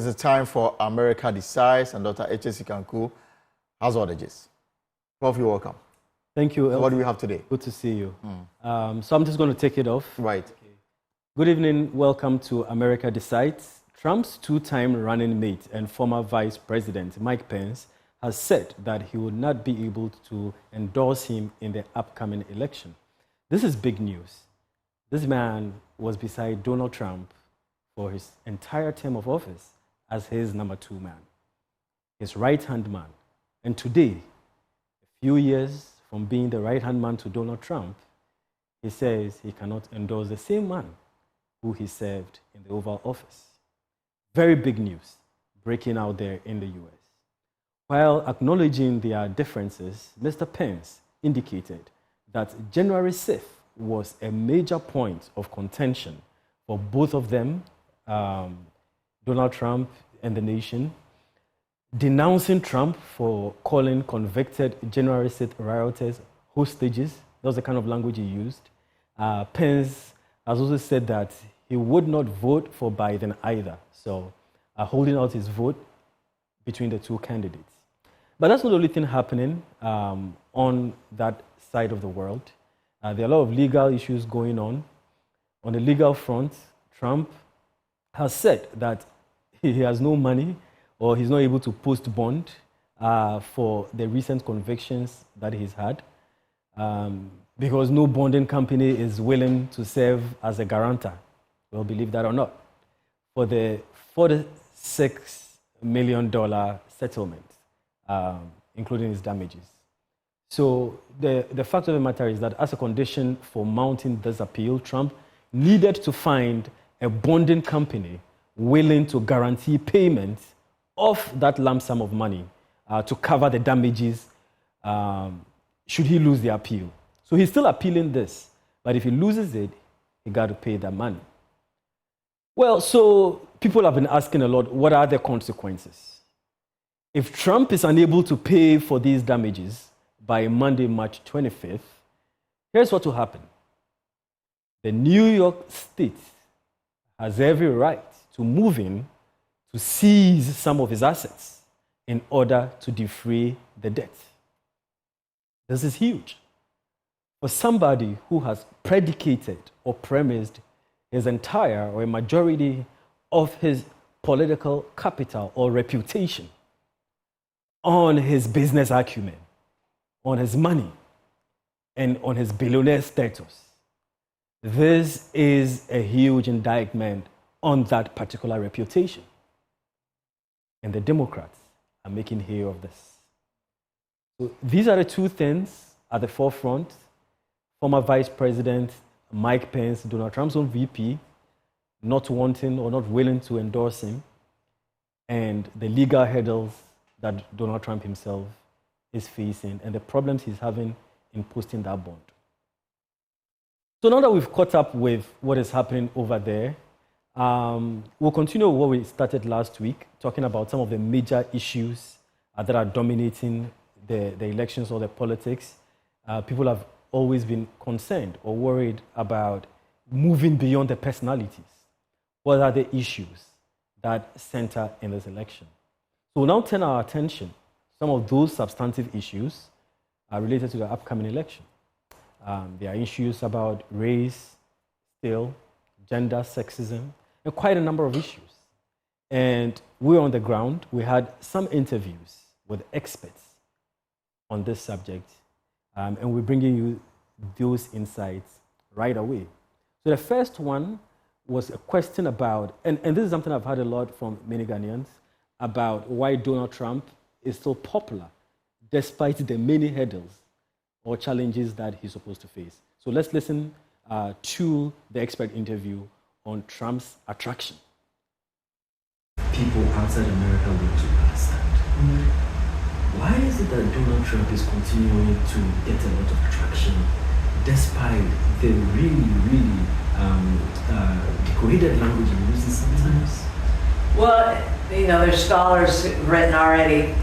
is time for America Decides, and Dr. H.S. Ikanku has all the gist. Prof, you're welcome. Thank you. So what do we have today? Good to see you. So I'm just going to take it off. Right. Okay. Good evening. Welcome to America Decides. Trump's two-time running mate and former Vice President Mike Pence has said that he would not be able to endorse him in the upcoming election. This is big news. This man was beside Donald Trump for his entire term of office as his number two man, his right-hand man. And today, a few years from being the right-hand man to Donald Trump, he says he cannot endorse the same man who he served in the Oval Office. Very big news breaking out there in the US. While acknowledging their differences, Mr. Pence indicated that January 6th was a major point of contention for both of them, Donald Trump and the nation, denouncing Trump for calling convicted January 6th rioters hostages. That was the kind of language he used. Pence has also said that he would not vote for Biden either, so holding out his vote between the two candidates. But that's not the only thing happening on that side of the world. There are a lot of legal issues going on. On the legal front, Trump has said that he has no money or he's not able to post bond for the recent convictions that he's had because no bonding company is willing to serve as a guarantor. Well, believe that or not, for the $46 million settlement, including his damages. So the fact of the matter is that as a condition for mounting this appeal, Trump needed to find a bonding company willing to guarantee payment of that lump sum of money to cover the damages should he lose the appeal. So he's still appealing this, but if he loses it, he got to pay that money. Well, so people have been asking a lot, what are the consequences? If Trump is unable to pay for these damages by Monday, March 25th, here's what will happen. The New York State has every right to move in to seize some of his assets in order to defray the debt. This is huge. For somebody who has predicated or premised his entire or a majority of his political capital or reputation on his business acumen, on his money, and on his billionaire status. This is a huge indictment on that particular reputation. And the Democrats are making hay of this. So these are the two things at the forefront. Former Vice President Mike Pence, Donald Trump's own VP, not wanting or not willing to endorse him, and the legal hurdles that Donald Trump himself is facing, and the problems he's having in posting that bond. So now that we've caught up with what is happening over there, we'll continue what we started last week, talking about some of the major issues that are dominating the elections or the politics. People have always been concerned or worried about moving beyond the personalities. What are the issues that center in this election? So we'll now turn our attention. Some of those substantive issues are related to the upcoming election. There are issues about race, still, gender, sexism, and quite a number of issues. And we're on the ground. We had some interviews with experts on this subject, and we're bringing you those insights right away. So the first one was a question about, and this is something I've heard a lot from many Ghanaians, about why Donald Trump is so popular despite the many hurdles or challenges that he's supposed to face. So let's listen to the expert interview on Trump's attraction. People outside America want to understand. Why is it that Donald Trump is continuing to get a lot of traction despite the really degraded language he uses sometimes? Well, there's scholars written already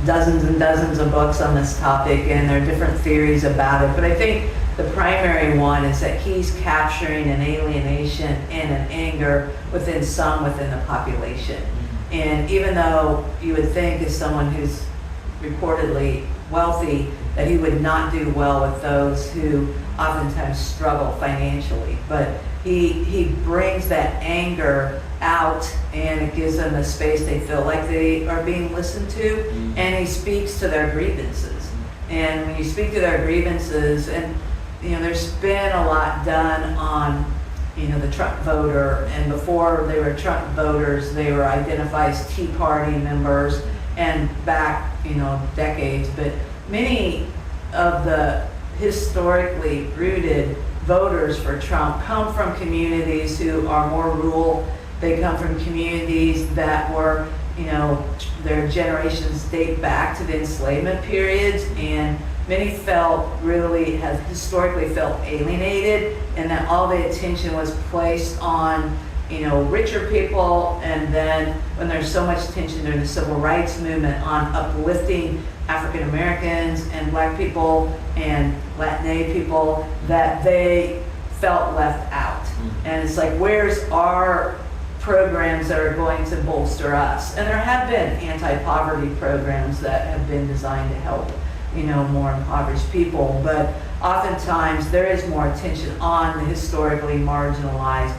dozens and dozens of books on this topic, and there are different theories about it. But I think the primary one is that he's capturing an alienation and an anger within the population. And even though you would think as someone who's reportedly wealthy that he would not do well with those who oftentimes struggle financially, but he brings that anger out, and it gives them a space they feel like they are being listened to, and he speaks to their grievances. And when you speak to their grievances, and there's been a lot done on the Trump voter, and before they were Trump voters, they were identified as Tea Party members, and back decades, but many of the historically rooted voters for Trump come from communities who are more rural. They come from communities that were, their generations date back to the enslavement periods, and many have historically felt alienated, and that all the attention was placed on richer people, and then when there's so much attention during the civil rights movement on uplifting African Americans and Black people and Latinx people, that they felt left out. And it's like, where's our programs that are going to bolster us? And there have been anti-poverty programs that have been designed to help more impoverished people, but oftentimes there is more attention on the historically marginalized.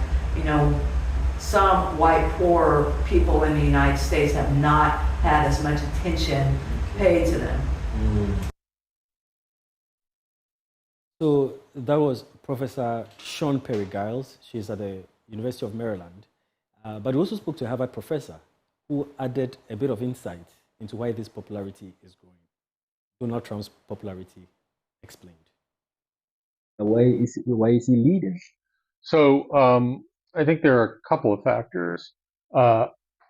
Some white poor people in the United States have not had as much attention paid to them. So that was Professor Sean Perry Giles. She's at the University of Maryland. But we also spoke to a Harvard professor who added a bit of insight into why this popularity is growing. Donald Trump's popularity explained. Why is he leading? So I think there are a couple of factors.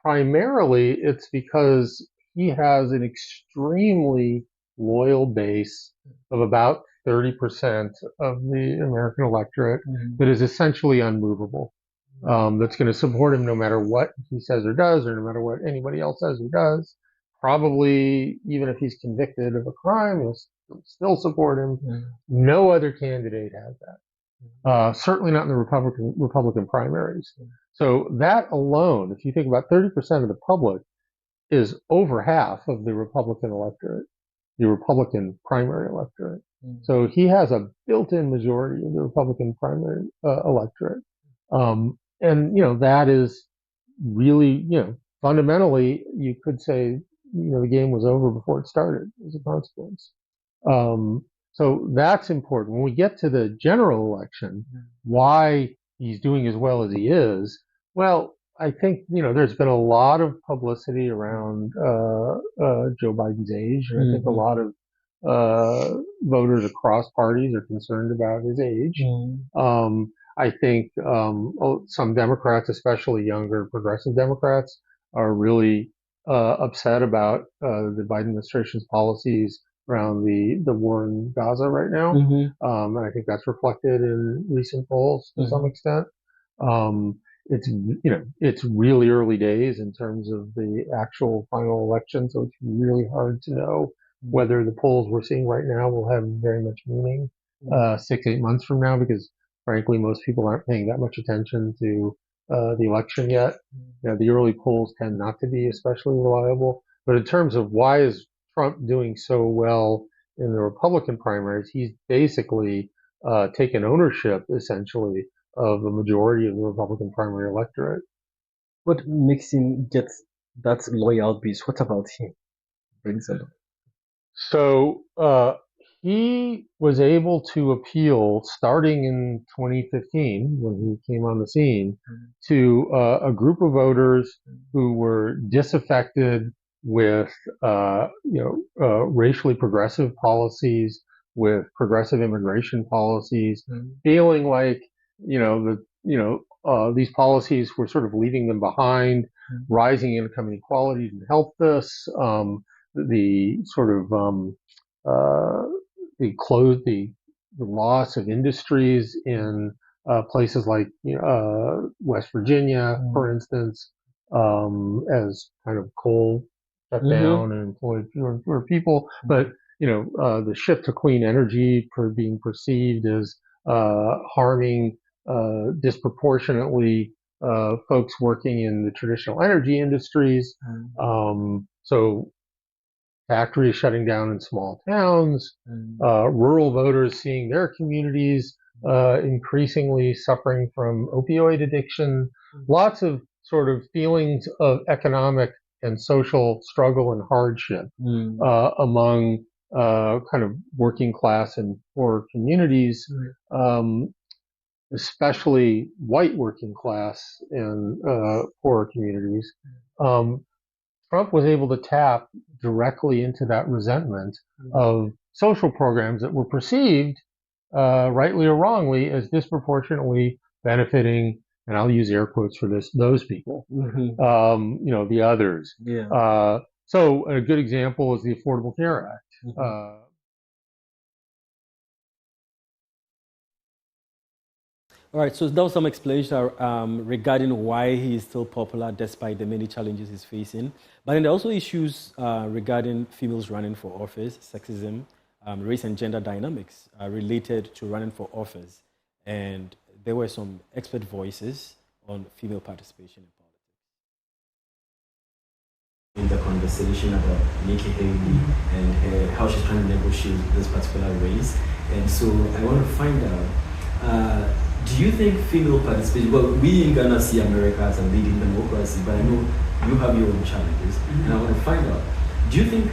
Primarily, it's because he has an extremely loyal base of about 30% of the American electorate that is essentially unmovable. That's going to support him no matter what he says or does, or no matter what anybody else says or does. Probably, even if he's convicted of a crime, he'll still support him. No other candidate has that. Certainly not in the Republican primaries. So that alone, if you think about 30% of the public, is over half of the Republican electorate, the Republican primary electorate. So he has a built-in majority of the Republican primary electorate. And, that is really, fundamentally, you could say, the game was over before it started as a consequence. So that's important. When we get to the general election, why he's doing as well as he is, well, I think, there's been a lot of publicity around Joe Biden's age. And I think a lot of voters across parties are concerned about his age. I think some Democrats, especially younger progressive Democrats, are really upset about the Biden administration's policies around the war in Gaza right now. And I think that's reflected in recent polls to some extent. It's really early days in terms of the actual final election, so it's really hard to know whether the polls we're seeing right now will have very much meaning 6-8 months from now, because frankly, most people aren't paying that much attention to the election yet. The early polls tend not to be especially reliable. But in terms of why is Trump doing so well in the Republican primaries, he's basically taken ownership, essentially, of the majority of the Republican primary electorate. What makes him get that loyal base? What about him brings it up? So he was able to appeal, starting in 2015, when he came on the scene, to a group of voters who were disaffected with, racially progressive policies, with progressive immigration policies, feeling like, these policies were sort of leaving them behind. Rising income inequality didn't help this. The sort of the loss of industries in places like West Virginia, for instance, as kind of coal shut down and employed fewer people. But the shift to clean energy being perceived as harming disproportionately folks working in the traditional energy industries. So factories shutting down in small towns, rural voters seeing their communities increasingly suffering from opioid addiction, lots of sort of feelings of economic and social struggle and hardship among kind of working class and poor communities, especially white working class and poor communities. Trump was able to tap directly into that resentment of social programs that were perceived, rightly or wrongly, as disproportionately benefiting, and I'll use air quotes for this, those people, the others. Yeah. So a good example is the Affordable Care Act. All right, so that was some explanation regarding why he is still popular despite the many challenges he's facing. But then there are also issues regarding females running for office, sexism, race and gender dynamics related to running for office. And there were some expert voices on female participation in politics. In the conversation about Nikki Haley and how she's trying to negotiate this particular race. And so I want to find out, do you think female participation, well, we in Ghana see America as a leading democracy, but I know you have your own challenges, and I want to find out, do you think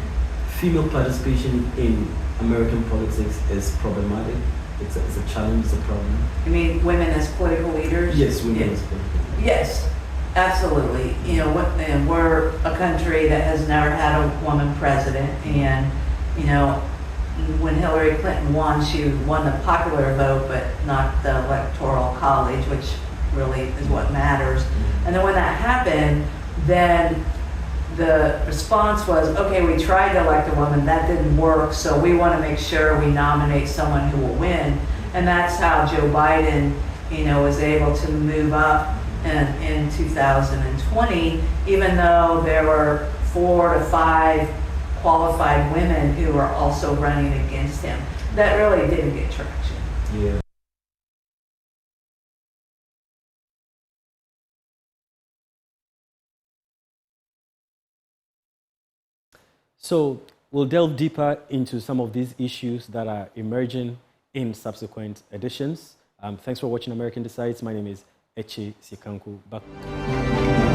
female participation in American politics is problematic? It's a challenge, it's a problem? You mean women as political leaders? Yes, women as political leaders. Yes, absolutely. And we're a country that has never had a woman president, and, when Hillary Clinton won, she won the popular vote, but not the electoral college, which really is what matters. And then when that happened, then the response was, okay, we tried to elect a woman, that didn't work, so we want to make sure we nominate someone who will win. And that's how Joe Biden, was able to move up in 2020, even though there were 4 to 5 qualified women who were also running against him. That really didn't get traction. Yeah. So we'll delve deeper into some of these issues that are emerging in subsequent editions. Thanks for watching American Decides. My name is Echi Sikanku. Back.